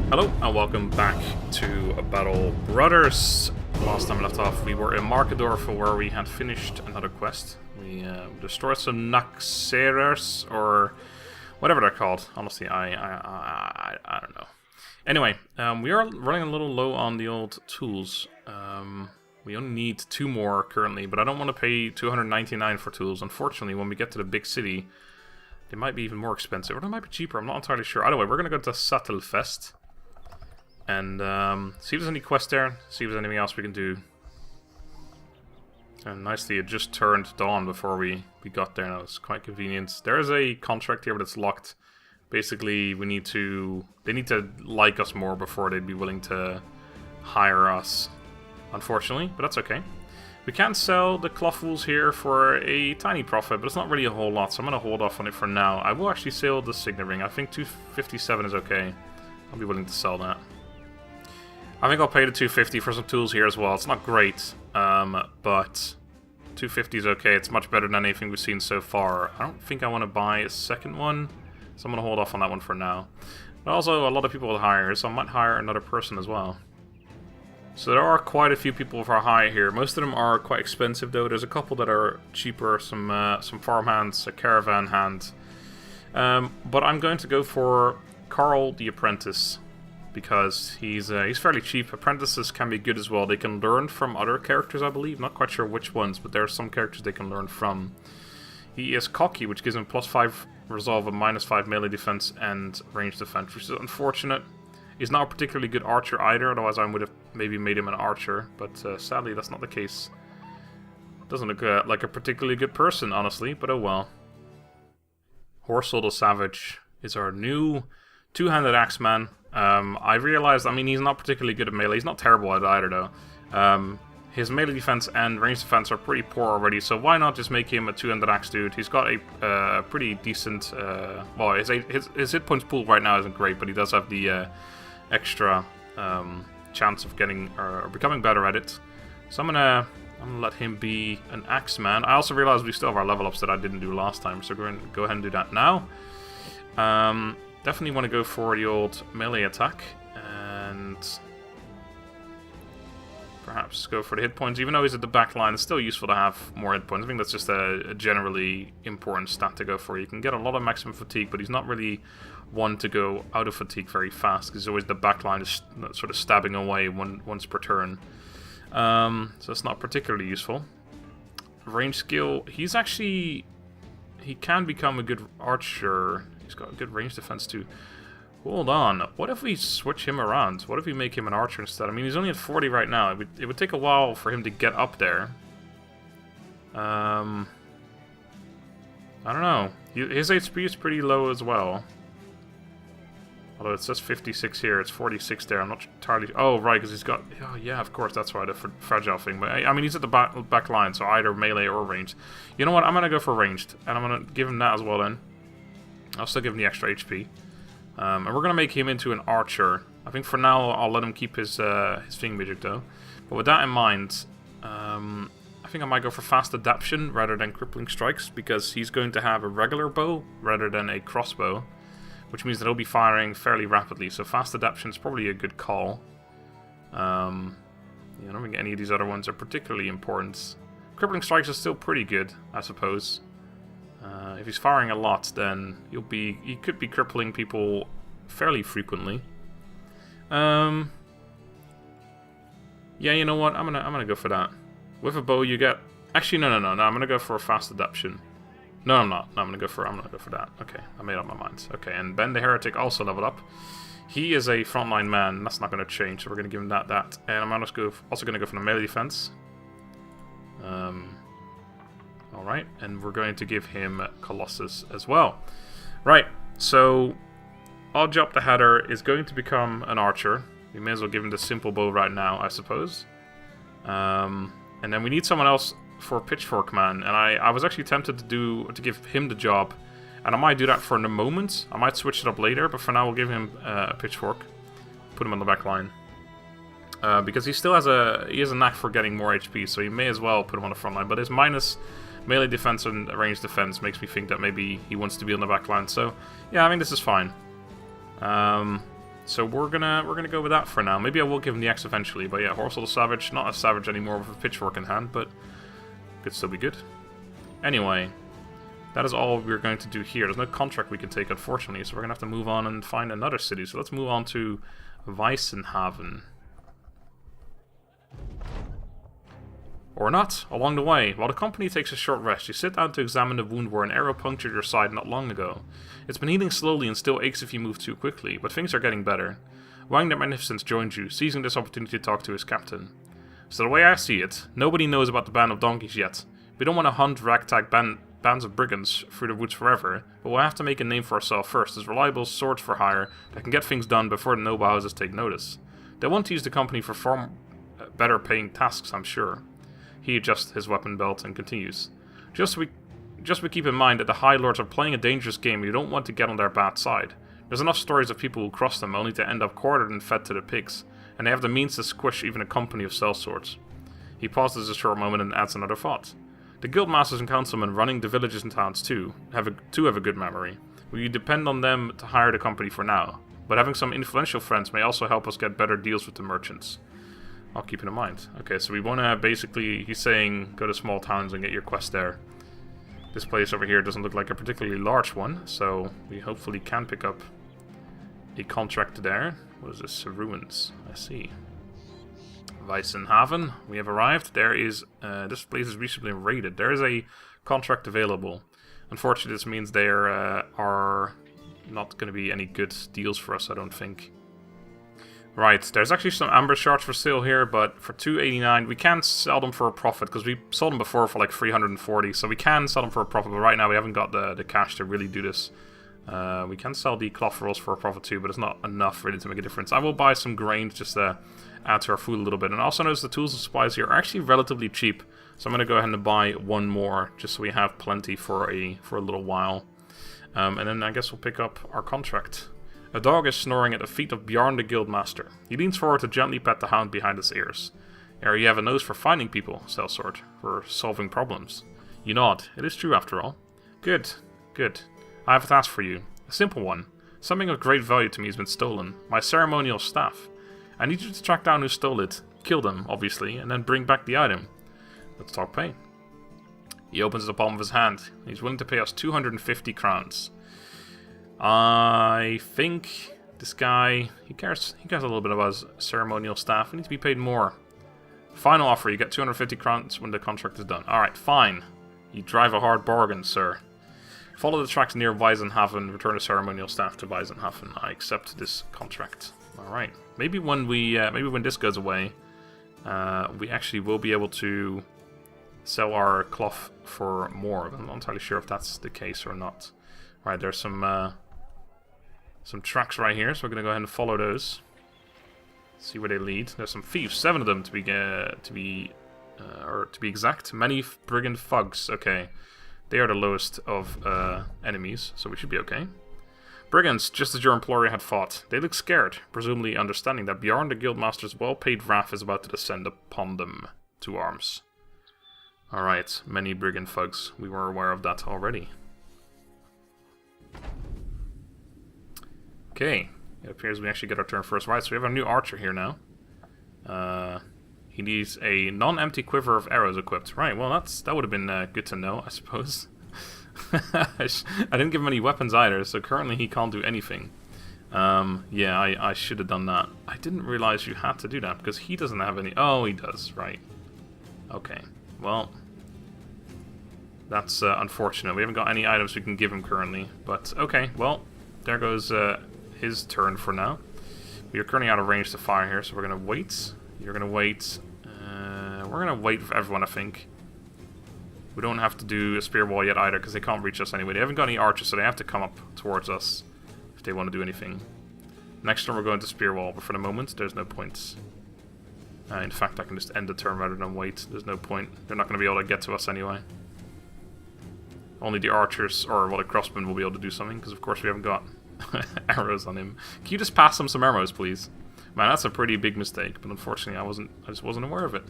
Hello and welcome back to Battle Brothers. Last time we left off, we were in Markendorf where we had finished another quest. We destroyed some Naxerers, or whatever they're called. Honestly, I don't know. Anyway, we are running a little low on the old tools. We only need 2 more currently, but I don't want to pay 299 for tools. Unfortunately, when we get to the big city, they might be even more expensive, or they might be cheaper. I'm not entirely sure. Either way, we're going to go to Sattelfest. And see if there's any quest there, see if there's anything else we can do. And nicely, it just turned dawn before we got there. Now it's quite convenient. There is a contract here, but it's locked. Basically, they need to like us more before they'd be willing to hire us. Unfortunately, but that's okay. We can sell the cloth wools here for a tiny profit, but it's not really a whole lot, so I'm going to hold off on it for now. I will actually sell the signet ring. I think 257 is okay. I'll be willing to sell that. I think I'll pay the 250 for some tools here as well. It's not great, but 250 is okay. It's much better than anything we've seen so far. I don't think I want to buy a second one, so I'm going to hold off on that one for now. But also, a lot of people will hire, so I might hire another person as well. So there are quite a few people for hire here. Most of them are quite expensive, though. There's a couple that are cheaper, some farm hands, a caravan hand. But I'm going to go for Carl the Apprentice, because he's fairly cheap. Apprentices can be good as well. They can learn from other characters, I believe. Not quite sure which ones, but there are some characters they can learn from. He is cocky, which gives him +5 resolve and -5 melee defense and range defense, which is unfortunate. He's not a particularly good archer either, otherwise I would have maybe made him an archer, but sadly that's not the case. Doesn't look like a particularly good person, honestly, but oh well. Horsel the Savage is our new two-handed axeman. I realized, I mean, he's not particularly good at melee. He's not terrible at it either, though. His melee defense and range defense are pretty poor already, so why not just make him a two-handed axe dude? He's got a pretty decent... well, his hit points pool right now isn't great, but he does have the extra chance of getting or becoming better at it. So I'm gonna let him be an axeman. I also realized we still have our level ups that I didn't do last time, so we're going to go ahead and do that now. Definitely want to go for the old melee attack, and perhaps go for the hit points. Even though he's at the back line, it's still useful to have more hit points. I think that's just a generally important stat to go for. You can get a lot of maximum fatigue, but he's not really one to go out of fatigue very fast, because always the back line is sort of stabbing away once per turn. So it's not particularly useful. Range skill, he can become a good archer. He's got a good range defense too. Hold on, what if we switch him around? What if we make him an archer instead? I mean, he's only at 40 right now. It would take a while for him to get up there. I don't know. His HP is pretty low as well. Although it says 56 here, it's 46 there. I'm not entirely... Oh, right, because he's got... Oh, yeah, of course, that's why the fragile thing. But I mean, he's at the back line, so either melee or ranged. You know what? I'm going to go for ranged, and I'm going to give him that as well then. I'll still give him the extra HP. And we're going to make him into an archer. I think for now I'll let him keep his thingamajig though. But with that in mind, I think I might go for fast adaptation rather than crippling strikes, because he's going to have a regular bow rather than a crossbow, which means that he'll be firing fairly rapidly. So fast adaptation is probably a good call. I don't think any of these other ones are particularly important. Crippling strikes are still pretty good, I suppose. If he's firing a lot, then he could be crippling people fairly frequently. Yeah, you know what? I'm gonna go for that. With a bow, you get. Actually, no. I'm gonna go for a fast adaptation. No, I'm not. No, I'm gonna go for that. Okay, I made up my mind. Okay, and Ben the Heretic also leveled up. He is a frontline man. That's not gonna change, so we're gonna give him that. And I'm also gonna go for the melee defense. Alright, and we're going to give him Colossus as well. Right, so Oddjob the Hatter is going to become an archer. We may as well give him the simple bow right now, I suppose. And then we need someone else for Pitchfork Man, and I was actually tempted to give him the job, and I might do that for the moment. I might switch it up later, but for now we'll give him a Pitchfork. Put him on the back line. Because he still has a knack for getting more HP, so you may as well put him on the front line. But his minus melee defense and range defense makes me think that maybe he wants to be on the back line. So, yeah, I mean, this is fine. So we're gonna go with that for now. Maybe I will give him the X eventually, but yeah, Horsel the Savage, not a savage anymore with a pitchfork in hand, but could still be good. Anyway, that is all we're going to do here. There's no contract we can take, unfortunately, so we're gonna have to move on and find another city. So let's move on to Weissenhaven. Or not. Along the way, while the company takes a short rest, you sit down to examine the wound where an arrow punctured your side not long ago. It's been healing slowly and still aches if you move too quickly, but things are getting better. Wang the Magnificent joins you, seizing this opportunity to talk to his captain. So the way I see it, nobody knows about the band of donkeys yet. We don't want to hunt ragtag bands of brigands through the woods forever, but we'll have to make a name for ourselves first as reliable swords for hire that can get things done before the noble houses take notice. They want to use the company for far better paying tasks, I'm sure. He adjusts his weapon belt and continues. Just we keep in mind that the High Lords are playing a dangerous game and you don't want to get on their bad side. There's enough stories of people who cross them only to end up quartered and fed to the pigs, and they have the means to squish even a company of sellswords. He pauses a short moment and adds another thought. The guildmasters and councilmen running the villages and towns too have a good memory. We depend on them to hire the company for now, but having some influential friends may also help us get better deals with the merchants. I'll keep it in mind. Okay, so we want to basically, he's saying, go to small towns and get your quest there. This place over here doesn't look like a particularly large one, so we hopefully can pick up a contract there. What is this? Ruins. I see. Weissenhaven, we have arrived. There is, this place has recently been raided. There is a contract available. Unfortunately, this means there are not going to be any good deals for us, I don't think. Right, there's actually some amber shards for sale here, but for 289, we can sell them for a profit, because we sold them before for like 340, so we can sell them for a profit, but right now we haven't got the cash to really do this. We can sell the cloth rolls for a profit too, but it's not enough really to make a difference. I will buy some grains just to add to our food a little bit, and also notice the tools and supplies here are actually relatively cheap, so I'm going to go ahead and buy one more, just so we have plenty for a little while. And then I guess we'll pick up our contract. A dog is snoring at the feet of Bjarn the Guildmaster. He leans forward to gently pet the hound behind his ears. You have a nose for finding people, sellsword, for solving problems. You nod. It is true after all. Good, good. I have a task for you. A simple one. Something of great value to me has been stolen. My ceremonial staff. I need you to track down who stole it. Kill them, obviously, and then bring back the item. Let's talk pay. He opens the palm of his hand. He's willing to pay us 250 crowns. I think this guy, he cares a little bit about his ceremonial staff. We need to be paid more. Final offer, you get 250 crowns when the contract is done. Alright, fine. You drive a hard bargain, sir. Follow the tracks near Weissenhaven, return the ceremonial staff to Weissenhaven. I accept this contract. Alright. Maybe when this goes away, we actually will be able to sell our cloth for more. I'm not entirely sure if that's the case or not. Right, there's some tracks right here, so we're gonna go ahead and follow those. See where they lead. There's some thieves, 7 of them to be exact. Many brigand thugs. Okay, they are the lowest of enemies, so we should be okay. Brigands, just as your employer had thought. They look scared, presumably understanding that Bjarn the Guildmaster's well-paid wrath is about to descend upon them. To arms. Alright, many brigand thugs. We were aware of that already. Okay, it appears we actually get our turn first. Right, so we have a new archer here now. He needs a non-empty quiver of arrows equipped. Right, well that would have been good to know, I suppose. I didn't give him any weapons either, so currently he can't do anything. Yeah, I should have done that. I didn't realize you had to do that, because he doesn't have any... Oh, he does, right. Okay, well... That's unfortunate. We haven't got any items we can give him currently, but okay, well, there goes... his turn for now. We are currently out of range to fire here, so we're going to wait. You're going to wait. We're going to wait with everyone, I think. We don't have to do a spear wall yet either, because they can't reach us anyway. They haven't got any archers, so they have to come up towards us if they want to do anything. Next turn we're going to spear wall, but for the moment there's no point. In fact, I can just end the turn rather than wait. There's no point. They're not going to be able to get to us anyway. Only the archers, or well, the crossmen will be able to do something, because of course we haven't got arrows on him. Can you just pass him some arrows, please? Man, that's a pretty big mistake, but unfortunately I just wasn't aware of it.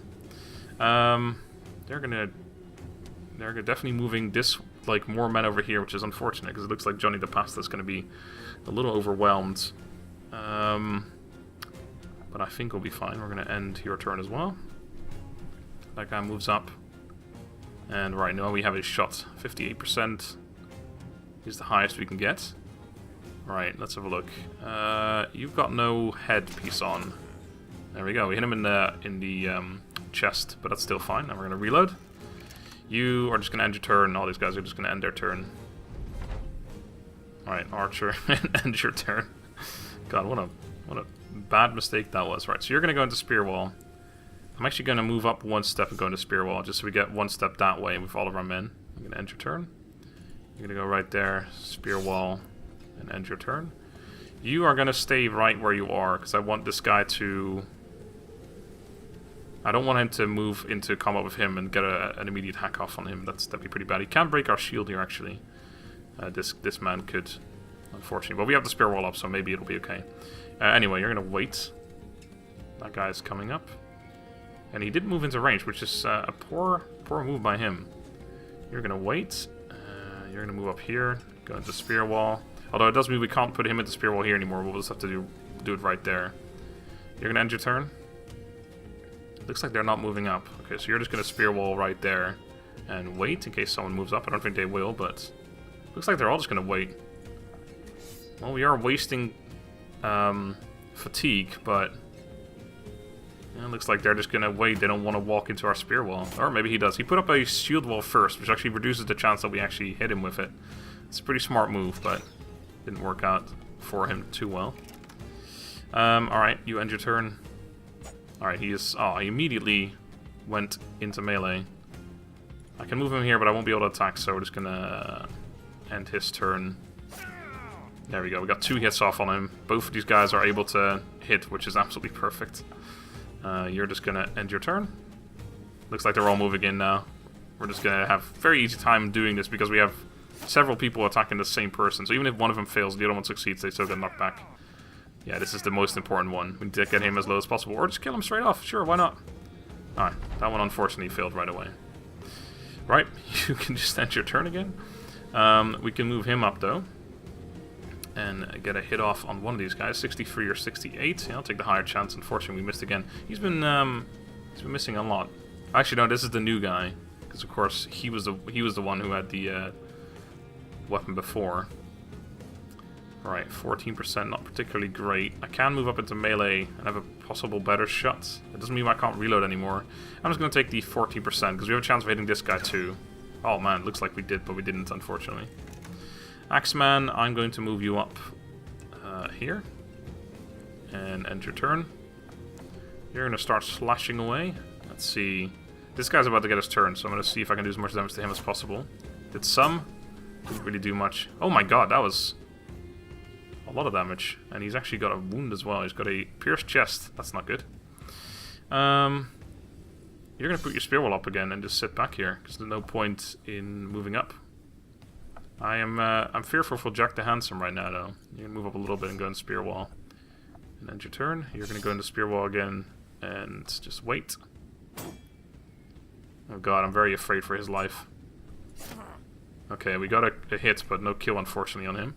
They're definitely moving this, like, more men over here, which is unfortunate, because it looks like Johnny the Pasta's going to be a little overwhelmed But I think we'll be fine. We're going to end your turn as well. That guy moves up. And right now we have a shot. 58% is the highest we can get. Right, let's have a look. You've got no headpiece on. There we go. We hit him in the chest, but that's still fine. Now we're going to reload. You are just going to end your turn. All these guys are just going to end their turn. Alright, Archer, end your turn. God, what a bad mistake that was. Right, so you're going to go into Spear Wall. I'm actually going to move up one step and go into Spear Wall, just so we get one step that way with all of our men. I'm going to end your turn. You're going to go right there, Spear Wall, and end your turn. You are going to stay right where you are, because I want this guy to... I don't want him to move into combat with him and get an immediate hack off on him. That'd be pretty bad. He can break our shield here, actually. This man could, unfortunately. But we have the Spear Wall up, so maybe it'll be okay. Anyway, you're going to wait. That guy's coming up. And he did move into range, which is a poor move by him. You're going to wait. You're going to move up here. Go into Spear Wall. Although it does mean we can't put him into Spear Wall here anymore. We'll just have to do it right there. You're going to end your turn. Looks like they're not moving up. Okay, so you're just going to Spear Wall right there. And wait in case someone moves up. I don't think they will, but... Looks like they're all just going to wait. Well, we are wasting fatigue, but... Yeah, it looks like they're just going to wait. They don't want to walk into our Spear Wall. Or maybe he does. He put up a shield wall first, which actually reduces the chance that we actually hit him with it. It's a pretty smart move, but didn't work out for him too well. Alright, you end your turn. Alright, he immediately went into melee. I can move him here, but I won't be able to attack, so we're just gonna end his turn. There we go, we got 2 hits off on him. Both of these guys are able to hit, which is absolutely perfect. You're just gonna end your turn. Looks like they're all moving in now. We're just gonna have very easy time doing this because we have several people attacking the same person. So even if one of them fails, the other one succeeds, they still get knocked back. Yeah, this is the most important one. We need to get him as low as possible, or just kill him straight off. Sure, why not? Alright, that one unfortunately failed right away. Right, you can just end your turn again. We can move him up though, and get a hit off on one of these guys, 63 or 68. Yeah, I'll take the higher chance. Unfortunately, we missed again. He's been missing a lot. Actually, no, this is the new guy, because of course he was the one who had the weapon before. Right, 14%, not particularly great. I can move up into melee and have a possible better shot. It doesn't mean I can't reload anymore. I'm just going to take the 14% because we have a chance of hitting this guy too. Oh man, looks like we did, but we didn't, unfortunately. Axeman, I'm going to move you up here. And end your turn. You're going to start slashing away. Let's see. This guy's about to get his turn, so I'm going to see if I can do as much damage to him as possible. Did some. Didn't really do much. Oh my god, that was a lot of damage. And he's actually got a wound as well. He's got a pierced chest. That's not good. You're going to put your spear wall up again and just sit back here, because there's no point in moving up. I'm fearful for Jack the Handsome right now, though. You can move up a little bit and go into spear wall. And end your turn. You're going to go into spear wall again and just wait. Oh god, I'm very afraid for his life. Okay, we got a hit, but no kill, unfortunately, on him.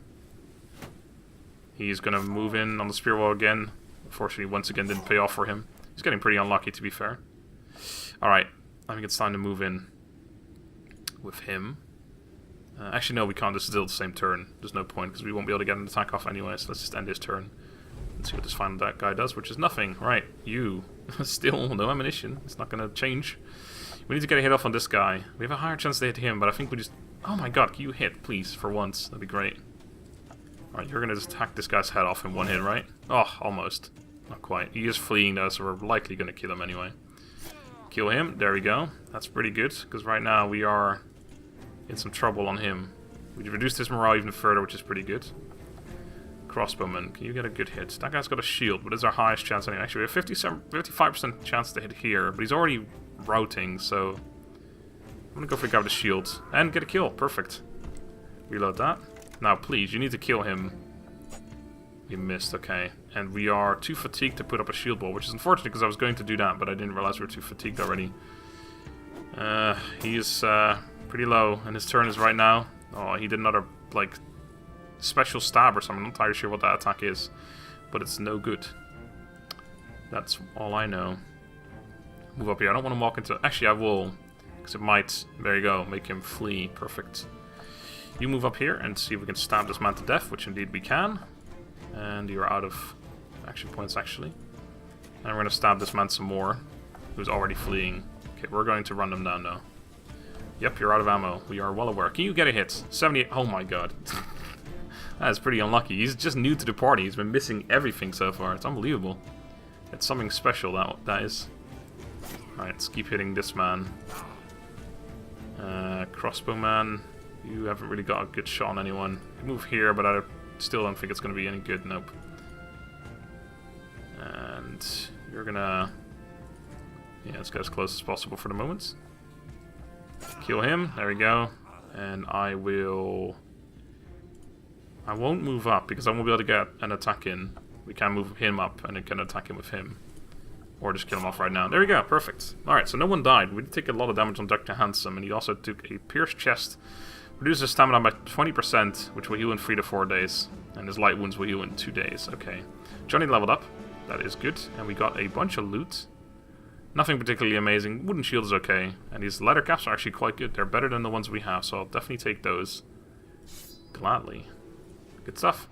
He's going to move in on the spear wall again. Unfortunately, once again, didn't pay off for him. He's getting pretty unlucky, to be fair. Alright, I think it's time to move in with him. Actually, no, we can't. This is still the same turn. There's no point, because we won't be able to get an attack off anyway, so let's just end his turn. And see what this final that guy does, which is nothing. Right, you. Still no ammunition. It's not going to change. We need to get a hit off on this guy. We have a higher chance to hit him, but I think we just... Oh my god, can you hit, please, for once? That'd be great. Alright, you're going to just hack this guy's head off in one hit, right? Oh, almost. Not quite. He is fleeing though, so we're likely going to kill him anyway. Kill him. There we go. That's pretty good, because right now we are in some trouble on him. We reduced his morale even further, which is pretty good. Crossbowman, can you get a good hit? That guy's got a shield, but it's our highest chance anyway. Actually, we have 55% chance to hit here, but he's already routing, so I'm going to go for the guy with the shield and get a kill. Perfect. Reload that. Now, please, you need to kill him. We missed, okay. And we are too fatigued to put up a shield wall, which is unfortunate because I was going to do that, but I didn't realize we were too fatigued already. He is pretty low, and his turn is right now. Oh, he did another, like, special stab or something. I'm not entirely sure what that attack is. but it's no good. That's all I know. Move up here. I don't want to walk into... Actually, I will, because it might... There you go. Make him flee. Perfect. You move up here and see if we can stab this man to death, which indeed we can. And you're out of action points, actually. And we're going to stab this man some more, who's already fleeing. Okay, we're going to run them down now. Yep, you're out of ammo. We are well aware. Can you get a hit? 78. Oh my god. That is pretty unlucky. He's just new to the party. He's been missing everything so far. It's unbelievable. It's something special, that is. Alright, let's keep hitting this man. Crossbow man. You haven't really got a good shot on anyone. You move here, but I still don't think it's going to be any good. Nope. And you're gonna... Yeah, let's get as close as possible for the moment. Kill him. There we go. And I won't move up because I won't be able to get an attack in. We can move him up and then can attack him with him. Or just kill him off right now. There we go. Perfect. Alright, so no one died. We did take a lot of damage on Dr. Handsome, and he also took a pierced chest. Reduces stamina by 20%, which will heal in 3 to 4 days. And his light wounds will heal in 2 days. Okay. Johnny leveled up. That is good. And we got a bunch of loot. Nothing particularly amazing. Wooden shield is okay. And these leather caps are actually quite good. They're better than the ones we have, so I'll definitely take those. Gladly. Good stuff.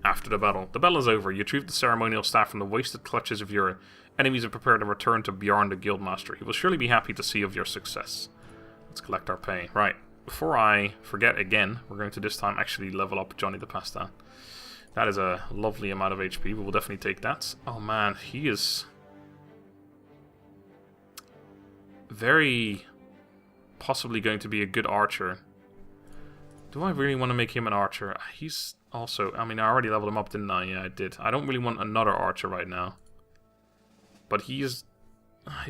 After the battle. The battle is over. You retrieved the ceremonial staff from the wasted clutches of your enemies and prepare to return to Bjorn the Guildmaster. He will surely be happy to see of your success. Let's collect our pay. Right. Before I forget again, we're going to this time actually level up Johnny the Pasta. That is a lovely amount of HP. We will definitely take that. Oh man, he is... very possibly going to be a good archer. Do I really want to make him an archer? He's also... I mean, I already leveled him up, didn't I? Yeah, I did. I don't really want another archer right now. But he's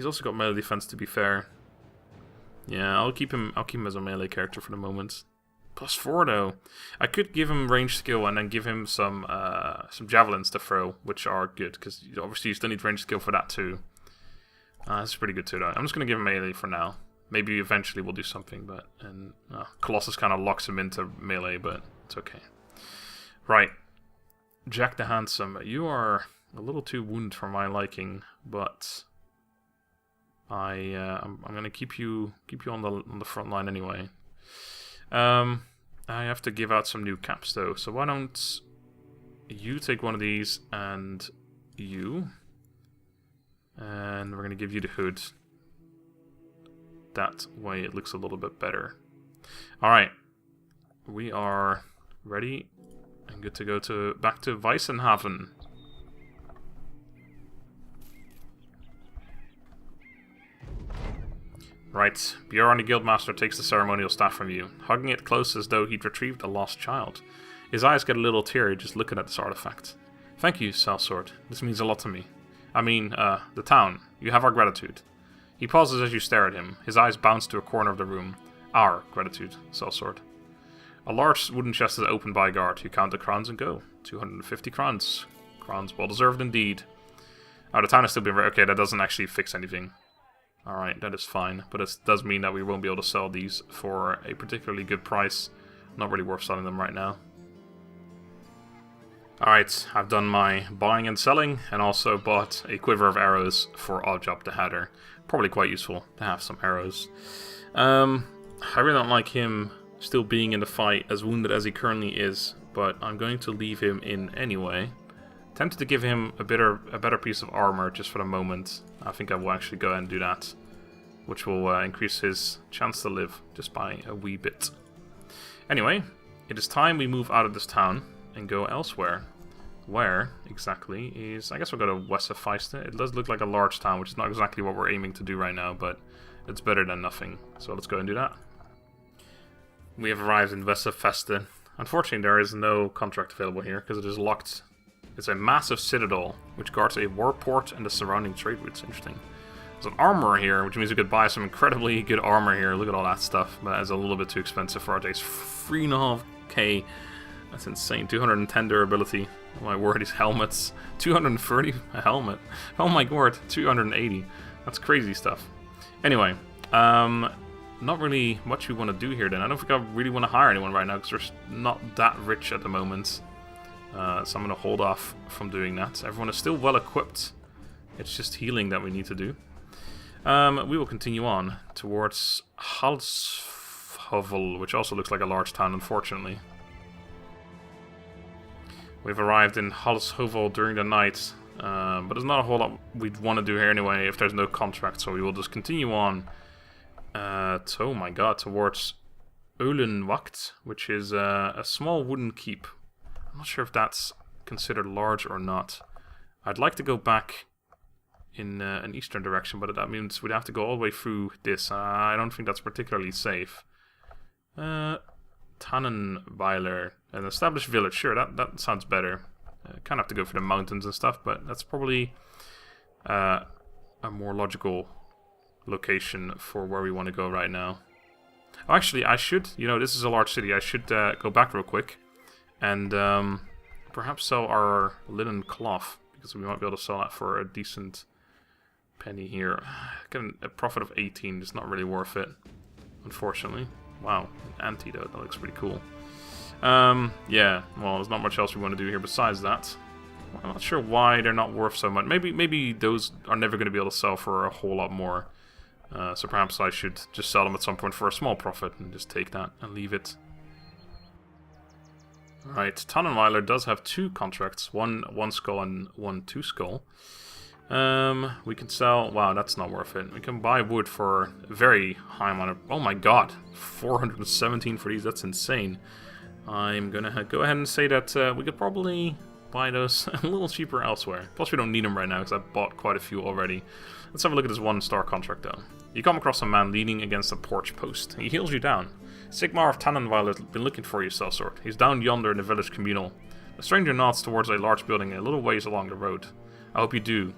also got melee defense, to be fair. Yeah, I'll keep him as a melee character for the moment. +4 though. I could give him range skill and then give him some javelins to throw, which are good, because obviously you still need range skill for that too. That's pretty good too, though. I'm just going to give him melee for now. Maybe eventually we'll do something, but... And Colossus kind of locks him into melee, but it's okay. Right. Jack the Handsome. You are a little too wounded for my liking, but... I'm going to keep you on the front line anyway. I have to give out some new caps, though. So why don't you take one of these, and you... And we're going to give you the hood. That way it looks a little bit better. Alright. We are ready and good to go back to Weissenhafen. Right. Bjorn the Guildmaster takes the ceremonial staff from you, hugging it close as though he'd retrieved a lost child. His eyes get a little teary just looking at this artifact. Thank you, Sellsword. This means a lot to me. I mean, the town. You have our gratitude. He pauses as you stare at him. His eyes bounce to a corner of the room. Our gratitude, Sellsword. A large wooden chest is opened by a guard. You count the crowns and go. 250 crowns. Crowns well deserved indeed. The town has still been... Okay, that doesn't actually fix anything. Alright, that is fine. But it does mean that we won't be able to sell these for a particularly good price. Not really worth selling them right now. Alright, I've done my buying and selling, and also bought a quiver of arrows for Oddjob the Hatter. Probably quite useful to have some arrows. I really don't like him still being in the fight, as wounded as he currently is, but I'm going to leave him in anyway. Tempted to give him a better piece of armor just for the moment. I think I will actually go ahead and do that, which will increase his chance to live just by a wee bit. Anyway, it is time we move out of this town and go elsewhere. Where exactly is... I guess we'll go to Westerfeiste. It does look like a large town, which is not exactly what we're aiming to do right now, but it's better than nothing. So let's go and do that. We have arrived in Westerfeiste. Unfortunately, there is no contract available here because it is locked. It's a massive citadel, which guards a warport and the surrounding trade routes. Interesting. There's an armorer here, which means we could buy some incredibly good armor here. Look at all that stuff, but that is a little bit too expensive for our days. 3.5k. That's insane. 210 durability. Oh my word, these helmets. 230 a helmet. Oh my word, 280. That's crazy stuff. Anyway, not really much we want to do here then. I don't think I really want to hire anyone right now because we're not that rich at the moment. So I'm going to hold off from doing that. Everyone is still well equipped. It's just healing that we need to do. We will continue on towards Halshovel, which also looks like a large town, unfortunately. We've arrived in Halshovel during the night, but there's not a whole lot we'd want to do here anyway if there's no contract, so we will just continue on oh my god, towards Eulenwacht, which is a small wooden keep. I'm not sure if that's considered large or not. I'd like to go back in an eastern direction, but that means we'd have to go all the way through this. I don't think that's particularly safe. Tannenweiler, an established village. Sure, that sounds better. Kind of have to go for the mountains and stuff, but that's probably a more logical location for where we want to go right now. Oh, actually, I should, this is a large city. I should go back real quick and perhaps sell our linen cloth, because we might be able to sell that for a decent penny here. Get a profit of 18, it's not really worth it, unfortunately. Wow, an antidote, that looks pretty cool. Yeah, well, there's not much else we want to do here besides that. I'm not sure why they're not worth so much. Maybe those are never going to be able to sell for a whole lot more. So perhaps I should just sell them at some point for a small profit and just take that and leave it. Alright, Tannenweiler does have 2 contracts, one skull and one 2 skull. We can sell... Wow, that's not worth it. We can buy wood for a very high amount of... Oh my god, 417 for these, that's insane. I'm gonna go ahead and say that we could probably buy those a little cheaper elsewhere. Plus we don't need them right now because I've bought quite a few already. Let's have a look at this 1-star contract though. You come across a man leaning against a porch post. He heals you down. Sigmar of Tannenweiler has been looking for you, sellsword. He's down yonder in the village communal. The stranger nods towards a large building a little ways along the road. I hope you do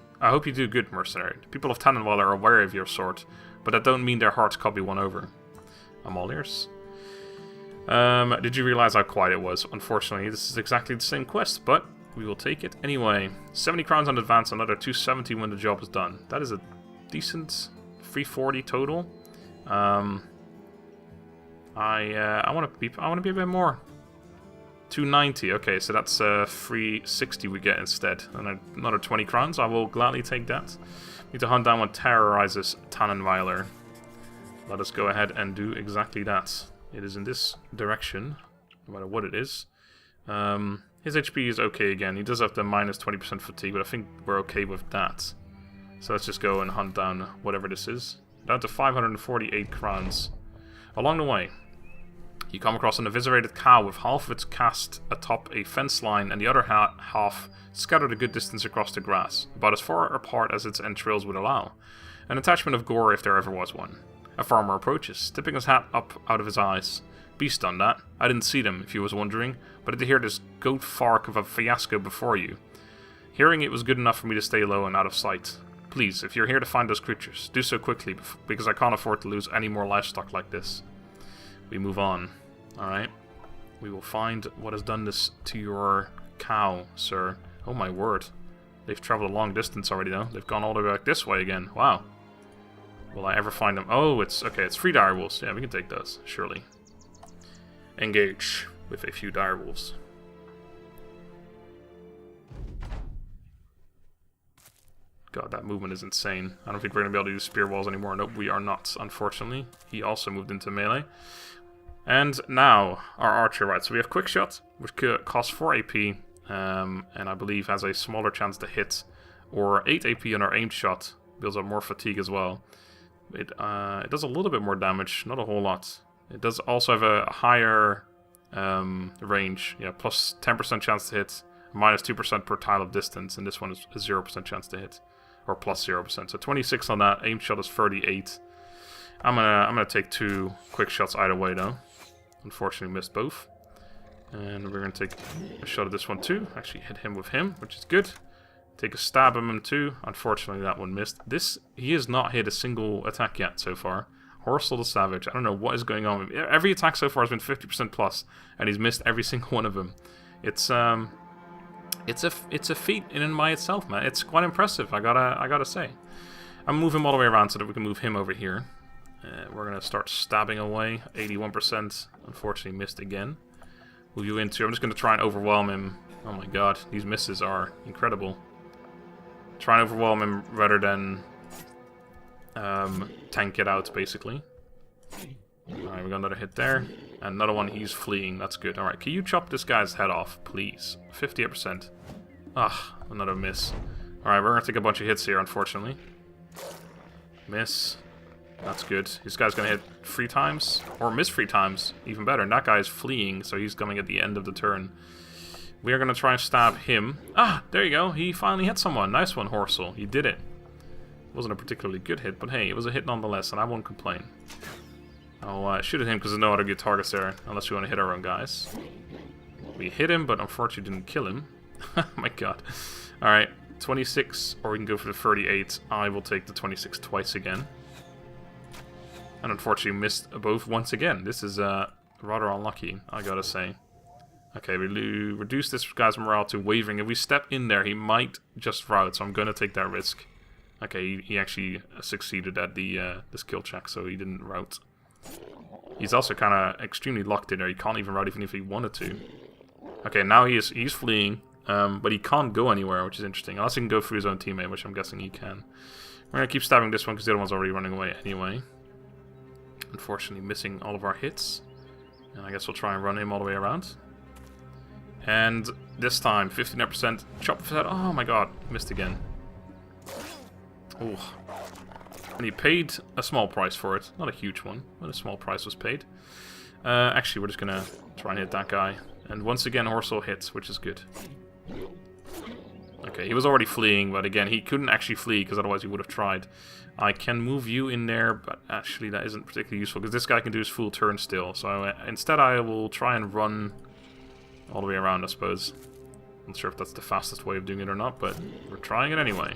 good, mercenary. The people of Tannenweiler are wary of your sort, but that don't mean their hearts can't be won over. I'm all ears. Did you realize how quiet it was? Unfortunately, this is exactly the same quest, but we will take it anyway. 70 crowns on advance, another 270 when the job is done. That is a decent 340 total. I want to be a bit more. 290. Okay, so that's 360 we get instead, and another 20 crowns. I will gladly take that. Need to hunt down what terrorizes Tannenweiler. Let us go ahead and do exactly that. It is in this direction, no matter what it is. His HP is okay again. He does have the minus 20% fatigue, but I think we're okay with that. So let's just go and hunt down whatever this is. Down to 548 crowns. Along the way, you come across an eviscerated cow with half of its cast atop a fence line and the other half scattered a good distance across the grass, about as far apart as its entrails would allow. An attachment of gore if there ever was one. A farmer approaches, tipping his hat up out of his eyes. Beast on that. I didn't see them, if you was wondering, but I did hear this goat fark of a fiasco before you. Hearing it was good enough for me to stay low and out of sight. Please, if you're here to find those creatures, do so quickly, because I can't afford to lose any more livestock like this. We move on. Alright. We will find what has done this to your cow, sir. Oh my word. They've traveled a long distance already, though. They've gone all the way back this way again. Wow. Will I ever find them? Oh, it's 3 direwolves. Yeah, we can take those, surely. Engage with a few direwolves. God, that movement is insane. I don't think we're going to be able to use spear walls anymore. Nope, we are not, unfortunately. He also moved into melee. And now, our archer, right. So we have quick shot, which costs 4 AP, and I believe has a smaller chance to hit, or 8 AP on our aimed shot. Builds up more fatigue as well. It does a little bit more damage, not a whole lot. It does also have a higher range, yeah, plus 10% chance to hit, minus 2% per tile of distance, and this one is a 0% chance to hit, or plus 0%. So 26 on that, aim shot is 38. I'm gonna take 2 quick shots either way though. Unfortunately missed both. And we're gonna take a shot at this one too. Actually hit him with him, which is good. Take a stab at him too. Unfortunately that one missed. He has not hit a single attack yet so far. Horsel the Savage. I don't know what is going on with him. Every attack so far has been 50% plus, and he's missed every single one of them. It's a feat in and by itself, man. It's quite impressive. I gotta say. I'm moving him all the way around so that we can move him over here. We're gonna start stabbing away. 81%. Unfortunately, missed again. Move you into. I'm just gonna try and overwhelm him Oh my god, these misses are incredible. Try and overwhelm him rather than tank it out, basically. Alright, we got another hit there. And another one, he's fleeing. That's good. Alright, can you chop this guy's head off, please? 58%. Ah, another miss. Alright, we're going to take a bunch of hits here, unfortunately. Miss. That's good. This guy's going to hit 3 times. Or miss 3 times. Even better. And that guy is fleeing, so he's coming at the end of the turn. We are going to try and stab him. Ah, there you go. He finally hit someone. Nice one, Horsel. You did it. Wasn't a particularly good hit, but hey, it was a hit nonetheless, and I won't complain. I'll shoot at him because there's no other good targets there, unless we want to hit our own guys. We hit him, but unfortunately didn't kill him. Oh my god. Alright, 26, or we can go for the 38. I will take the 26 twice again. And unfortunately missed both once again. This is rather unlucky, I gotta say. Okay, we reduce this guy's morale to wavering. If we step in there, he might just rout, so I'm gonna take that risk. Okay, he actually succeeded at the skill check, so he didn't rout. He's also kind of extremely locked in there. He can't even rout even if he wanted to. Okay, now he's fleeing, but he can't go anywhere, which is interesting. Unless he can go through his own teammate, which I'm guessing he can. We're going to keep stabbing this one because the other one's already running away anyway. Unfortunately missing all of our hits. And I guess we'll try and run him all the way around. And this time, 59% chop his head. Oh my god, missed again. Oh. And he paid a small price for it. Not a huge one, but a small price was paid. Actually, we're just going to try and hit that guy. And once again, Horsel hits, which is good. Okay, he was already fleeing, but again, he couldn't actually flee, because otherwise he would have tried. I can move you in there, but actually that isn't particularly useful, because this guy can do his full turn still. So instead I will try and run all the way around, I suppose. Not sure if that's the fastest way of doing it or not, but we're trying it anyway.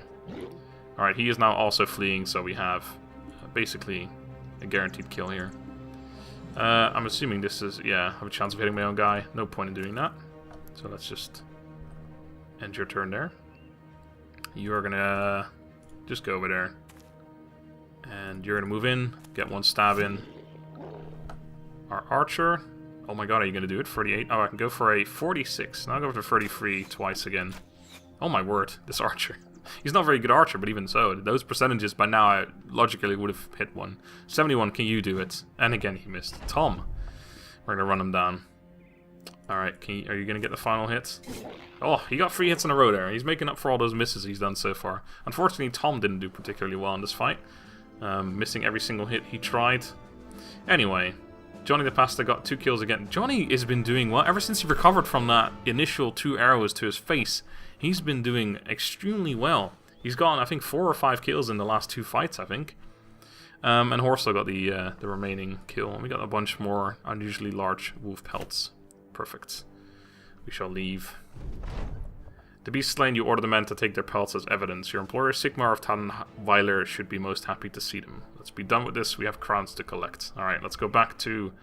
Alright, he is now also fleeing, so we have basically a guaranteed kill here. I'm assuming this is, yeah, I have a chance of hitting my own guy. No point in doing that. So let's just end your turn there. You are gonna just go over there. And you're gonna move in, get one stab in. Our archer, oh my god, are you gonna do it? 38? Oh, I can go for a 46. Now I'll go for 33 twice again. Oh my word, this archer. He's not a very good archer, but even so, those percentages by now I logically would have hit one. 71, can you do it? And again, he missed. Tom, we're going to run him down. Alright, are you going to get the final hit? Oh, he got 3 hits in a row there. He's making up for all those misses he's done so far. Unfortunately, Tom didn't do particularly well in this fight. Missing every single hit he tried. Anyway, Johnny the Pasta got 2 kills again. Johnny has been doing well. Ever since he recovered from that initial 2 arrows to his face, he's been doing extremely well. He's gotten, I think, 4 or 5 kills in the last 2 fights, I think. And Horsel got the remaining kill. And we got a bunch more unusually large wolf pelts. Perfect. We shall leave. To be slain, you order the men to take their pelts as evidence. Your employer, Sigmar of Tannenweiler, should be most happy to see them. Let's be done with this. We have crowns to collect. Alright, let's go back to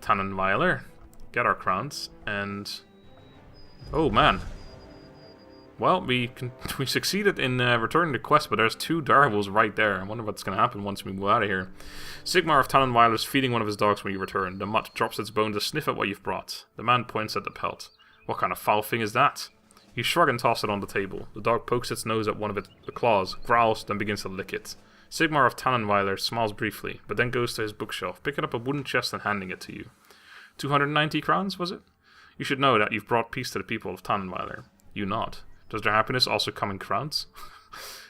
Tannenweiler. Get our crowns. And... oh, man. Well, we succeeded in returning the quest, but there's 2 direwolves right there. I wonder what's going to happen once we move out of here. Sigmar of Tannenweiler is feeding one of his dogs when you return. The mutt drops its bone to sniff at what you've brought. The man points at the pelt. What kind of foul thing is that? You shrug and toss it on the table. The dog pokes its nose at one of its claws, growls, then begins to lick it. Sigmar of Tannenweiler smiles briefly, but then goes to his bookshelf, picking up a wooden chest and handing it to you. 290 crowns, was it? You should know that you've brought peace to the people of Tannenweiler. You nod. Does their happiness also come in crowns?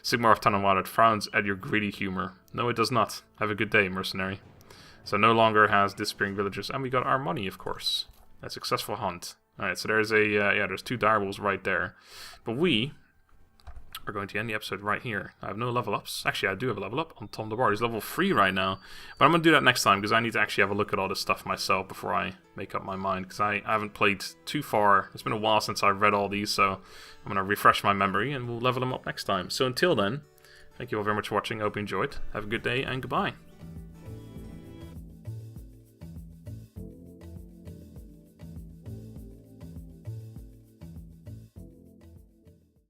Sigmar of Tannenweiler frowns at your greedy humor. No, it does not. Have a good day, mercenary. So no longer has disappearing villagers, and we got our money, of course. A successful hunt. Alright, so there's there's 2 direwolves right there. But we are going to end the episode right here. I have no level ups. Actually, I do have a level up on Tom the Bard. He's level 3 right now. But I'm going to do that next time, because I need to actually have a look at all this stuff myself before I make up my mind. Because I haven't played too far. It's been a while since I've read all these, so I'm going to refresh my memory, and we'll level them up next time. So until then, thank you all very much for watching. I hope you enjoyed. Have a good day, and goodbye.